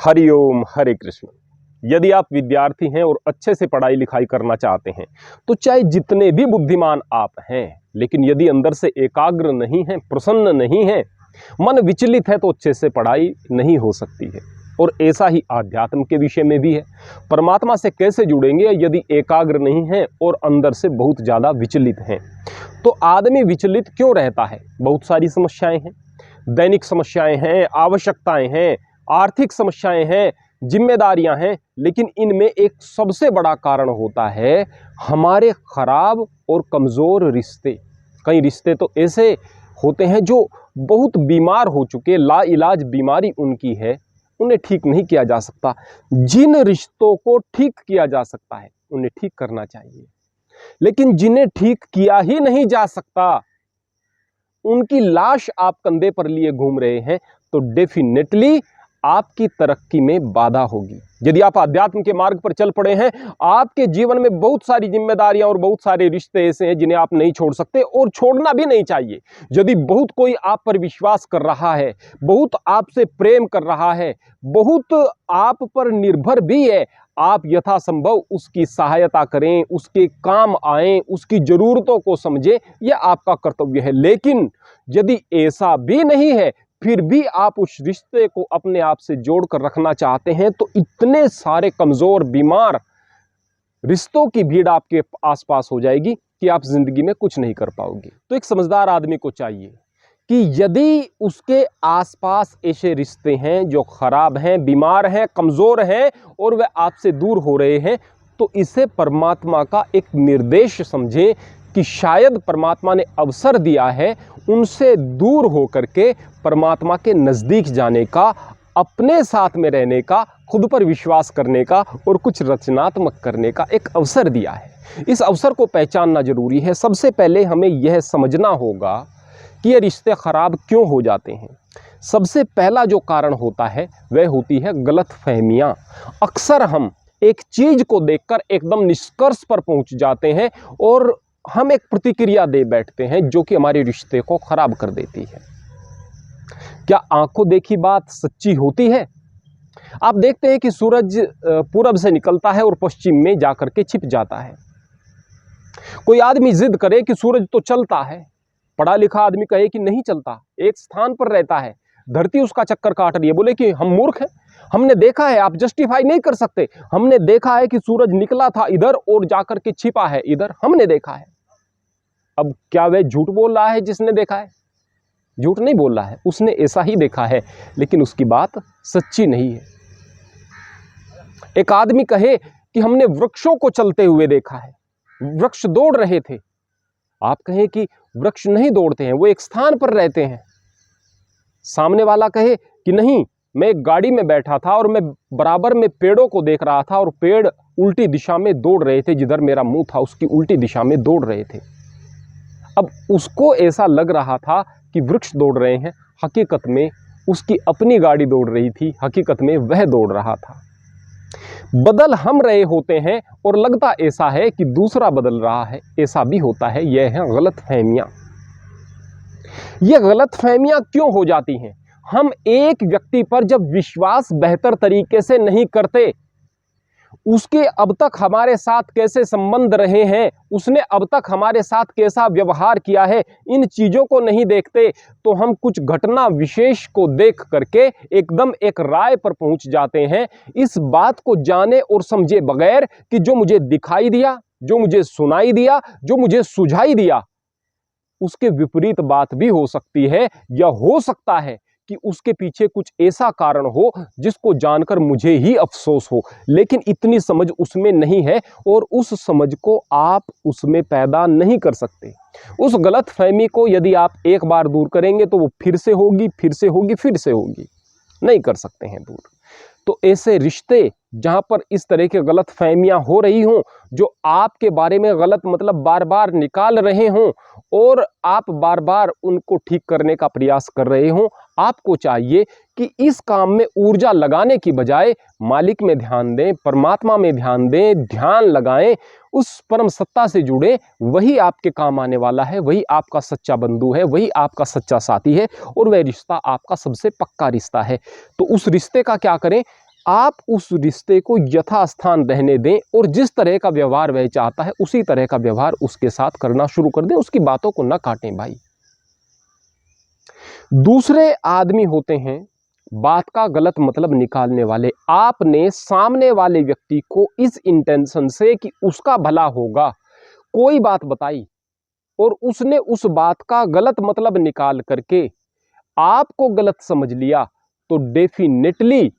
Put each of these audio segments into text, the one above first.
हरिओम हरे कृष्ण। यदि आप विद्यार्थी हैं और अच्छे से पढ़ाई लिखाई करना चाहते हैं तो चाहे जितने भी बुद्धिमान आप हैं, लेकिन यदि अंदर से एकाग्र नहीं है, प्रसन्न नहीं है, मन विचलित है, तो अच्छे से पढ़ाई नहीं हो सकती है। और ऐसा ही आध्यात्म के विषय में भी है। परमात्मा से कैसे जुड़ेंगे यदि एकाग्र नहीं है और अंदर से बहुत ज़्यादा विचलित हैं। तो आदमी विचलित क्यों रहता है? बहुत सारी समस्याएं हैं, दैनिक समस्याएं हैं, आवश्यकताएं हैं, आर्थिक समस्याएं हैं, जिम्मेदारियां हैं, लेकिन इनमें एक सबसे बड़ा कारण होता है हमारे खराब और कमज़ोर रिश्ते। कई रिश्ते तो ऐसे होते हैं जो बहुत बीमार हो चुके, लाइलाज बीमारी उनकी है, उन्हें ठीक नहीं किया जा सकता। जिन रिश्तों को ठीक किया जा सकता है उन्हें ठीक करना चाहिए, लेकिन जिन्हें ठीक किया ही नहीं जा सकता उनकी लाश आप कंधे पर लिए घूम रहे हैं, तो डेफिनेटली आपकी तरक्की में बाधा होगी। यदि आप आध्यात्म के मार्ग पर चल पड़े हैं, आपके जीवन में बहुत सारी जिम्मेदारियां और बहुत सारे रिश्ते ऐसे हैं जिन्हें आप नहीं छोड़ सकते और छोड़ना भी नहीं चाहिए। यदि बहुत कोई आप पर विश्वास कर रहा है, बहुत आपसे प्रेम कर रहा है, बहुत आप पर निर्भर भी है, आप यथासंभव उसकी सहायता करें, उसके काम आएं, उसकी जरूरतों को समझें, यह आपका कर्तव्य है। लेकिन यदि ऐसा भी नहीं है, फिर भी आप उस रिश्ते को अपने आप से जोड़कर रखना चाहते हैं, तो इतने सारे कमजोर बीमार रिश्तों की भीड़ आपके आसपास हो जाएगी कि आप जिंदगी में कुछ नहीं कर पाओगे। तो एक समझदार आदमी को चाहिए कि यदि उसके आसपास ऐसे रिश्ते हैं जो खराब हैं, बीमार हैं, कमजोर हैं और वे आपसे दूर हो रहे हैं, तो इसे परमात्मा का एक निर्देश समझें कि शायद परमात्मा ने अवसर दिया है उनसे दूर होकर के परमात्मा के नज़दीक जाने का, अपने साथ में रहने का, खुद पर विश्वास करने का और कुछ रचनात्मक करने का एक अवसर दिया है। इस अवसर को पहचानना जरूरी है। सबसे पहले हमें यह समझना होगा कि ये रिश्ते खराब क्यों हो जाते हैं। सबसे पहला जो कारण होता है वह होती है गलतफहमियां। अक्सर हम एक चीज को देखकर एकदम निष्कर्ष पर पहुंच जाते हैं और हम एक प्रतिक्रिया दे बैठते हैं जो कि हमारे रिश्ते को खराब कर देती है। क्या आंखों देखी बात सच्ची होती है? आप देखते हैं कि सूरज पूरब से निकलता है और पश्चिम में जाकर के छिप जाता है। कोई आदमी जिद करे कि सूरज तो चलता है, पढ़ा लिखा आदमी कहे कि नहीं चलता, एक स्थान पर रहता है, धरती उसका चक्कर काट रही है, बोले कि हम मूर्ख हैं, हमने देखा है। आप जस्टिफाई नहीं कर सकते। हमने देखा है कि सूरज निकला था इधर और जाकर के छिपा है इधर, हमने देखा है। अब क्या वह झूठ बोल रहा है? जिसने देखा है झूठ नहीं बोल रहा है, उसने ऐसा ही देखा है, लेकिन उसकी बात सच्ची नहीं है। एक आदमी कहे कि हमने वृक्षों को चलते हुए देखा है, वृक्ष दौड़ रहे थे, आप कहें कि वृक्ष नहीं दौड़ते हैं, वो एक स्थान पर रहते हैं। सामने वाला कहे कि नहीं, मैं एक गाड़ी में बैठा था और मैं बराबर में पेड़ों को देख रहा था और पेड़ उल्टी दिशा में दौड़ रहे थे, जिधर मेरा मुंह था उसकी उल्टी दिशा में दौड़ रहे थे। अब उसको ऐसा लग रहा था कि वृक्ष दौड़ रहे हैं, हकीकत में उसकी अपनी गाड़ी दौड़ रही थी, हकीकत में वह दौड़ रहा था। बदल हम रहे होते हैं और लगता ऐसा है कि दूसरा बदल रहा है, ऐसा भी होता है। यह है गलतफहमियां। ये गलतफहमियां क्यों हो जाती हैं? हम एक व्यक्ति पर जब विश्वास बेहतर तरीके से नहीं करते, उसके अब तक हमारे साथ कैसे संबंध रहे हैं, उसने अब तक हमारे साथ कैसा व्यवहार किया है, इन चीजों को नहीं देखते, तो हम कुछ घटना विशेष को देख करके एकदम एक राय पर पहुंच जाते हैं, इस बात को जाने और समझे बगैर कि जो मुझे दिखाई दिया, जो मुझे सुनाई दिया, जो मुझे सुझाई दिया, उसके विपरीत बात भी हो सकती है, या हो सकता है कि उसके पीछे कुछ ऐसा कारण हो जिसको जानकर मुझे ही अफसोस हो, लेकिन इतनी समझ उसमें नहीं है और उस समझ को आप उसमें पैदा नहीं कर सकते। उस गलतफहमी को यदि आप एक बार दूर करेंगे तो वो फिर से होगी, फिर से होगी, फिर से होगी, नहीं कर सकते हैं दूर। तो ऐसे रिश्ते जहां पर इस तरह के गलतफहमियां हो रही हों, जो आपके बारे में गलत मतलब बार बार निकाल रहे हों और आप बार बार उनको ठीक करने का प्रयास कर रहे हों, आपको चाहिए कि इस काम में ऊर्जा लगाने की बजाय मालिक में ध्यान दें, परमात्मा में ध्यान दें, ध्यान लगाएं, उस परम सत्ता से जुड़े। वही आपके काम आने वाला है, वही आपका सच्चा बंधु है, वही आपका सच्चा साथी है और वह रिश्ता आपका सबसे पक्का रिश्ता है। तो उस रिश्ते का क्या करें? आप उस रिश्ते को यथास्थान रहने दें और जिस तरह का व्यवहार वह चाहता है उसी तरह का व्यवहार उसके साथ करना शुरू कर दें, उसकी बातों को न काटें भाई। दूसरे आदमी होते हैं बात का गलत मतलब निकालने वाले। आपने सामने वाले व्यक्ति को इस इंटेंशन से कि उसका भला होगा कोई बात बताई और उसने उस बात का गलत मतलब निकाल करके आपको गलत समझ लिया, तो डेफिनेटली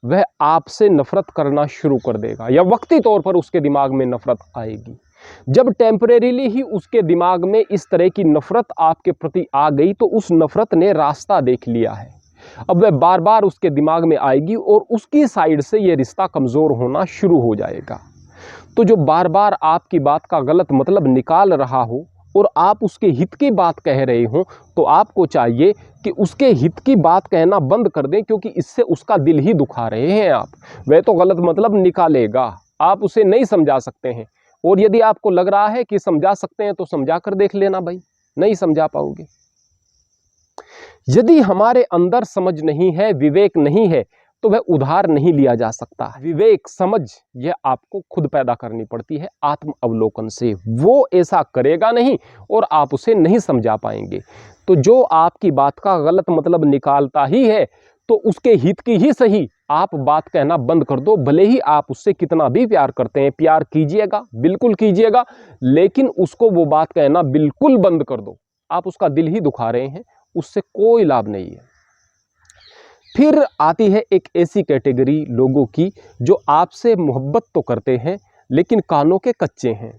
वह आपसे नफरत करना शुरू कर देगा या वक्ती तौर पर उसके दिमाग में नफरत आएगी। जब टेम्परेरीली ही उसके दिमाग में इस तरह की नफरत आपके प्रति आ गई तो उस नफरत ने रास्ता देख लिया है। अब वह बार बार उसके दिमाग में आएगी और उसकी साइड से यह रिश्ता कमज़ोर होना शुरू हो जाएगा। तो जो बार बार आपकी बात का गलत मतलब निकाल रहा हो और आप उसके हित की बात कह रहे हो, तो आपको चाहिए कि उसके हित की बात कहना बंद कर दें, क्योंकि इससे उसका दिल ही दुखा रहे हैं आप। वह तो गलत मतलब निकालेगा, आप उसे नहीं समझा सकते हैं। और यदि आपको लग रहा है कि समझा सकते हैं तो समझा कर देख लेना भाई, नहीं समझा पाओगे। यदि हमारे अंदर समझ नहीं है, विवेक नहीं है, तो वह उधार नहीं लिया जा सकता। विवेक समझ यह आपको खुद पैदा करनी पड़ती है आत्म अवलोकन से। वो ऐसा करेगा नहीं और आप उसे नहीं समझा पाएंगे। तो जो आपकी बात का गलत मतलब निकालता ही है तो उसके हित की ही सही आप बात कहना बंद कर दो। भले ही आप उससे कितना भी प्यार करते हैं, प्यार कीजिएगा, बिल्कुल कीजिएगा, लेकिन उसको वो बात कहना बिल्कुल बंद कर दो। आप उसका दिल ही दुखा रहे हैं, उससे कोई लाभ नहीं है। फिर आती है एक ऐसी कैटेगरी लोगों की जो आपसे मोहब्बत तो करते हैं लेकिन कानों के कच्चे हैं।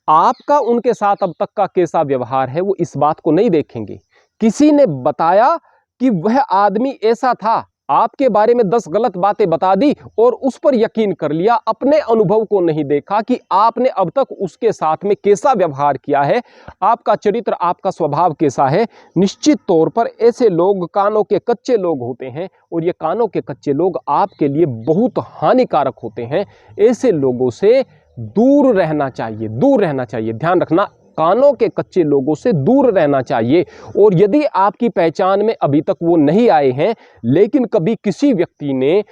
आपका उनके साथ अब तक का कैसा व्यवहार है वो इस बात को नहीं देखेंगे। किसी ने बताया कि वह आदमी ऐसा था, आपके बारे में 10 गलत बातें बता दी और उस पर यकीन कर लिया, अपने अनुभव को नहीं देखा कि आपने अब तक उसके साथ में कैसा व्यवहार किया है, आपका चरित्र, आपका स्वभाव कैसा है। निश्चित तौर पर ऐसे लोग कानों के कच्चे लोग होते हैं और ये कानों के कच्चे लोग आपके लिए बहुत हानिकारक होते हैं। ऐसे लोगों से दूर रहना चाहिए, दूर रहना चाहिए। ध्यान रखना, कानों के कच्चे लोगों से दूर रहना चाहिए। और यदि आपकी पहचान में अभी तक वो नहीं आए हैं, लेकिन कभी किसी व्यक्ति ने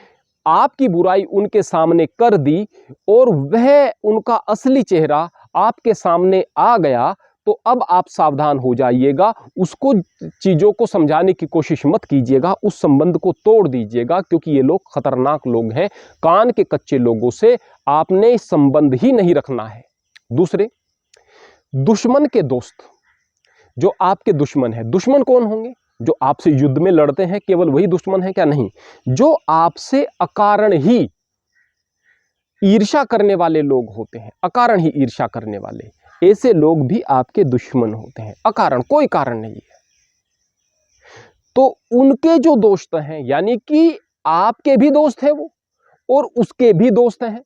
आपकी बुराई उनके सामने कर दी और वह उनका असली चेहरा आपके सामने आ गया, तो अब आप सावधान हो जाइएगा। उसको चीज़ों को समझाने की कोशिश मत कीजिएगा, उस संबंध को तोड़ दीजिएगा, क्योंकि ये लोग खतरनाक लोग हैं। कान के कच्चे लोगों से आपने संबंध ही नहीं रखना है। दूसरे, दुश्मन के दोस्त, जो आपके दुश्मन है। दुश्मन कौन होंगे? जो आपसे युद्ध में लड़ते हैं, केवल वही दुश्मन है क्या? नहीं, जो आपसे अकारण ही ईर्ष्या करने वाले लोग होते हैं, अकारण ही ईर्ष्या करने वाले, ऐसे लोग भी आपके दुश्मन होते हैं। अकारण, कोई कारण नहीं है। तो उनके जो दोस्त हैं, यानी कि आपके भी दोस्त हैं वो और उसके भी दोस्त हैं।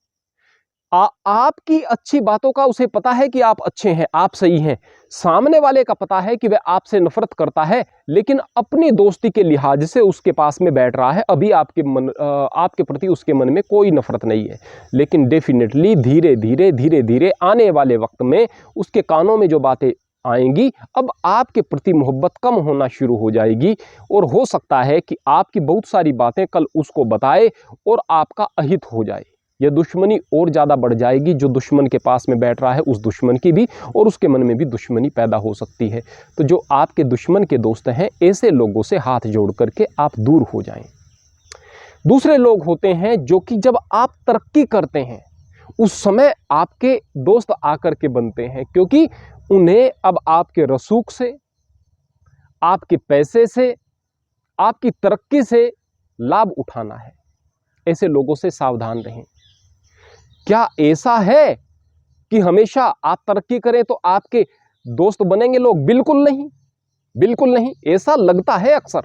आपकी अच्छी बातों का उसे पता है कि आप अच्छे हैं, आप सही हैं। सामने वाले का पता है कि वह आपसे नफरत करता है, लेकिन अपनी दोस्ती के लिहाज से उसके पास में बैठ रहा है। अभी आपके प्रति उसके मन में कोई नफरत नहीं है, लेकिन डेफिनेटली धीरे धीरे आने वाले वक्त में उसके कानों में जो बातें आएंगी, अब आपके प्रति मोहब्बत कम होना शुरू हो जाएगी। और हो सकता है कि आपकी बहुत सारी बातें कल उसको बताए और आपका अहित हो जाए। यह दुश्मनी और ज़्यादा बढ़ जाएगी। जो दुश्मन के पास में बैठ रहा है उस दुश्मन की भी, और उसके मन में भी दुश्मनी पैदा हो सकती है। तो जो आपके दुश्मन के दोस्त हैं, ऐसे लोगों से हाथ जोड़ करके आप दूर हो जाएं। दूसरे लोग होते हैं जो कि जब आप तरक्की करते हैं उस समय आपके दोस्त आकर के बनते हैं, क्योंकि उन्हें अब आपके रसूख से, आपके पैसे से, आपकी तरक्की से लाभ उठाना है। ऐसे लोगों से सावधान रहें। क्या ऐसा है कि हमेशा आप तरक्की करें तो आपके दोस्त बनेंगे लोग? बिल्कुल नहीं, बिल्कुल नहीं। ऐसा लगता है अक्सर।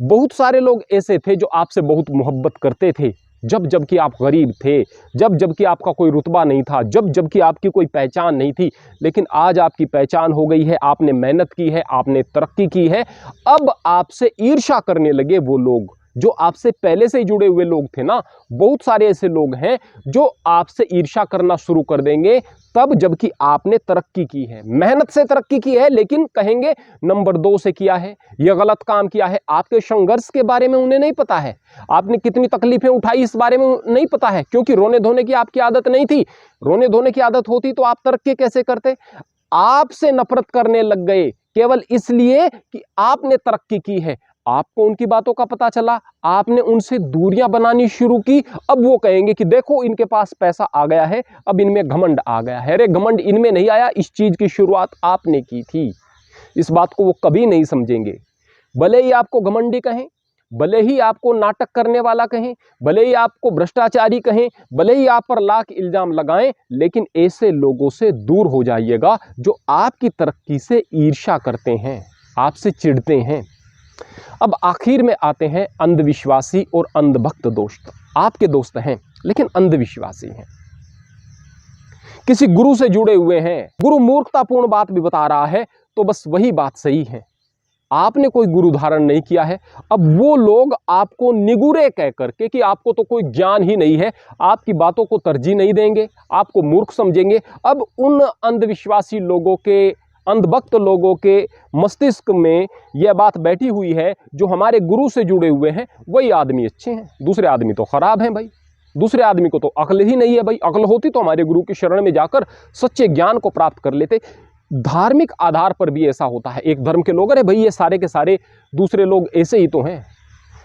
बहुत सारे लोग ऐसे थे जो आपसे बहुत मोहब्बत करते थे जबकि आप गरीब थे, जबकि आपका कोई रुतबा नहीं था, जबकि आपकी कोई पहचान नहीं थी। लेकिन आज आपकी पहचान हो गई है, आपने मेहनत की है, आपने तरक्की की है। अब आपसे ईर्ष्या करने लगे वो लोग जो आपसे पहले से ही जुड़े हुए लोग थे ना। बहुत सारे ऐसे लोग हैं जो आपसे ईर्ष्या करना शुरू कर देंगे। तब जबकि आपने तरक्की की है, मेहनत से तरक्की की है, लेकिन कहेंगे नंबर 2 से किया है, यह गलत काम किया है। आपके संघर्ष के बारे में उन्हें नहीं पता है, आपने कितनी तकलीफें उठाई इस बारे में नहीं पता है, क्योंकि रोने धोने की आपकी आदत नहीं थी। रोने धोने की आदत होती तो आप तरक्की कैसे करते। आपसे नफरत करने लग गए केवल इसलिए कि आपने तरक्की की है। आपको उनकी बातों का पता चला, आपने उनसे दूरियां बनानी शुरू की। अब वो कहेंगे कि देखो इनके पास पैसा आ गया है, अब इनमें घमंड आ गया है। अरे घमंड इनमें नहीं आया, इस चीज की शुरुआत आपने की थी। इस बात को वो कभी नहीं समझेंगे। भले ही आपको घमंडी कहें, भले ही आपको नाटक करने वाला कहें, भले ही आपको भ्रष्टाचारी कहें, भले ही आप पर लाख इल्जाम लगाएं, लेकिन ऐसे लोगों से दूर हो जाइएगा जो आपकी तरक्की से ईर्ष्या करते हैं, आपसे चिढ़ते हैं। अब आखिर में आते हैं अंधविश्वासी और अंधभक्त दोस्त। आपके दोस्त हैं लेकिन अंधविश्वासी हैं, किसी गुरु से जुड़े हुए हैं, गुरु मूर्खतापूर्ण बात भी बता रहा है तो बस वही बात सही है, आपने कोई गुरु धारण नहीं किया है। अब वो लोग आपको निगुरे कह करके कि आपको तो कोई ज्ञान ही नहीं है, आपकी बातों को तरजीह नहीं देंगे, आपको मूर्ख समझेंगे। अब उन अंधविश्वासी लोगों के, अंधभक्त लोगों के मस्तिष्क में यह बात बैठी हुई है, जो हमारे गुरु से जुड़े हुए हैं वही आदमी अच्छे हैं, दूसरे आदमी तो खराब हैं भाई, दूसरे आदमी को तो अक्ल ही नहीं है भाई। अक्ल होती तो हमारे गुरु की शरण में जाकर सच्चे ज्ञान को प्राप्त कर लेते। धार्मिक आधार पर भी ऐसा होता है, एक धर्म के लोग, अरे भाई ये सारे के सारे दूसरे लोग ऐसे ही तो हैं।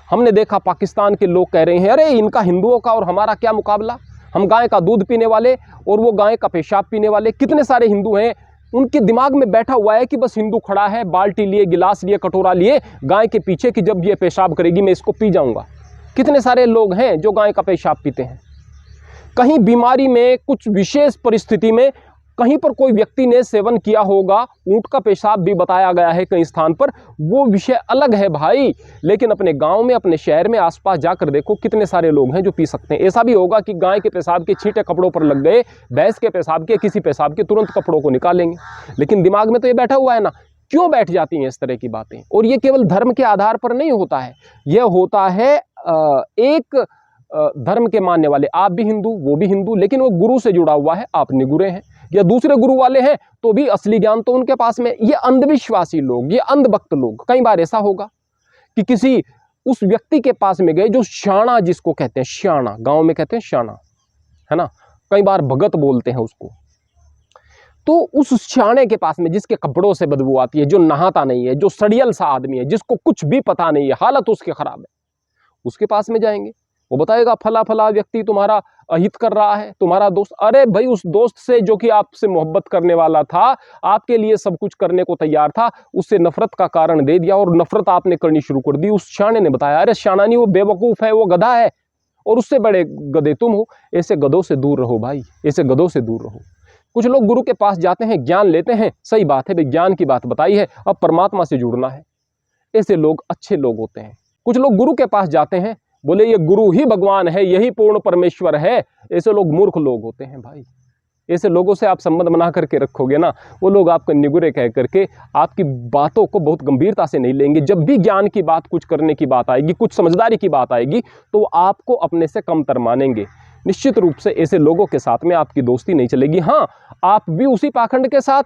हमने देखा पाकिस्तान के लोग कह रहे हैं अरे इनका हिंदुओं का और हमारा क्या मुकाबला, हम गाय का दूध पीने वाले और वो गाय का पेशाब पीने वाले। कितने सारे हिंदू हैं, उनके दिमाग में बैठा हुआ है कि बस हिंदू खड़ा है, बाल्टी लिए, गिलास लिए, कटोरा लिए, गाय के पीछे कि जब ये पेशाब करेगी मैं इसको पी जाऊंगा। कितने सारे लोग हैं जो गाय का पेशाब पीते हैं। कहीं बीमारी में, कुछ विशेष परिस्थिति में कहीं पर कोई व्यक्ति ने सेवन किया होगा, ऊंट का पेशाब भी बताया गया है कई स्थान पर, वो विषय अलग है भाई। लेकिन अपने गांव में, अपने शहर में आसपास जाकर देखो कितने सारे लोग हैं जो पी सकते हैं। ऐसा भी होगा कि गाय के पेशाब के छींटे कपड़ों पर लग गए, भैंस के पेशाब के, किसी पेशाब के, तुरंत कपड़ों को निकालेंगे। लेकिन दिमाग में तो ये बैठा हुआ है ना, क्यों बैठ जाती हैं इस तरह की बातें। और ये केवल धर्म के आधार पर नहीं होता है, यह होता है एक धर्म के मानने वाले, आप भी हिंदू वो भी हिंदू, लेकिन वो गुरु से जुड़ा हुआ है, आप निगुरे हैं, या दूसरे गुरु वाले हैं तो भी असली ज्ञान तो उनके पास में। ये अंधविश्वासी लोग, ये अंधभक्त लोग, कई बार ऐसा होगा कि किसी उस व्यक्ति के पास में गए जो शाना, जिसको कहते हैं शाना, गांव में कहते हैं शाना, है ना, कई बार भगत बोलते हैं उसको। तो उस शाने के पास में जिसके कपड़ों से बदबू आती है, जो नहाता नहीं है, जो सड़ियल सा आदमी है, जिसको कुछ भी पता नहीं है, हालत उसकी खराब है, उसके पास में जाएंगे, वो बताएगा फला फला व्यक्ति तुम्हारा अहित कर रहा है, तुम्हारा दोस्त। अरे भाई उस दोस्त से जो कि आपसे मोहब्बत करने वाला था, आपके लिए सब कुछ करने को तैयार था, उससे नफरत का कारण दे दिया और नफरत आपने करनी शुरू कर दी। उस शाने ने बताया अरे शाना नहीं, वो बेवकूफ़ है, वो गधा है और उससे बड़े गधे तुम हो। ऐसे गधों से दूर रहो भाई, ऐसे गधों से दूर रहो। कुछ लोग गुरु के पास जाते हैं, ज्ञान लेते हैं, सही बात है भाई, ज्ञान की बात बताई है, अब परमात्मा से जुड़ना है, ऐसे लोग अच्छे लोग होते हैं। कुछ लोग गुरु के पास जाते हैं, बोले ये गुरु ही भगवान है, यही पूर्ण परमेश्वर है, ऐसे लोग मूर्ख लोग होते हैं भाई। ऐसे लोगों से आप संबंध बना करके रखोगे ना, वो लोग आपको निगुरे कह करके आपकी बातों को बहुत गंभीरता से नहीं लेंगे। जब भी ज्ञान की बात, कुछ करने की बात आएगी, कुछ समझदारी की बात आएगी, तो वो आपको अपने से कमतर मानेंगे। निश्चित रूप से ऐसे लोगों के साथ में आपकी दोस्ती नहीं चलेगी। हाँ, आप भी उसी पाखंड के साथ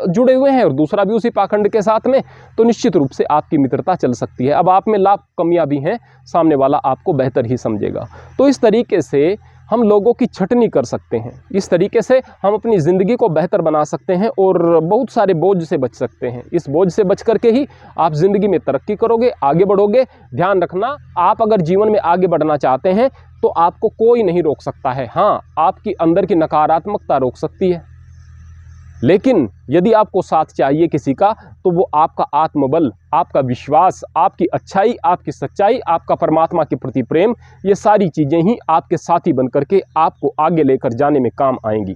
जुड़े हुए हैं और दूसरा भी उसी पाखंड के साथ में, तो निश्चित रूप से आपकी मित्रता चल सकती है। अब आप में लाख कमियां भी हैं, सामने वाला आपको बेहतर ही समझेगा। तो इस तरीके से हम लोगों की छटनी कर सकते हैं, इस तरीके से हम अपनी ज़िंदगी को बेहतर बना सकते हैं और बहुत सारे बोझ से बच सकते हैं। इस बोझ से बच करके ही आप ज़िंदगी में तरक्की करोगे, आगे बढ़ोगे। ध्यान रखना, आप अगर जीवन में आगे बढ़ना चाहते हैं तो आपको कोई नहीं रोक सकता है। हाँ, आपकी अंदर की नकारात्मकता रोक सकती है, लेकिन यदि आपको साथ चाहिए किसी का, तो वो आपका आत्मबल, आपका विश्वास, आपकी अच्छाई, आपकी सच्चाई, आपका परमात्मा के प्रति प्रेम, ये सारी चीज़ें ही आपके साथी बन करके आपको आगे लेकर जाने में काम आएंगी।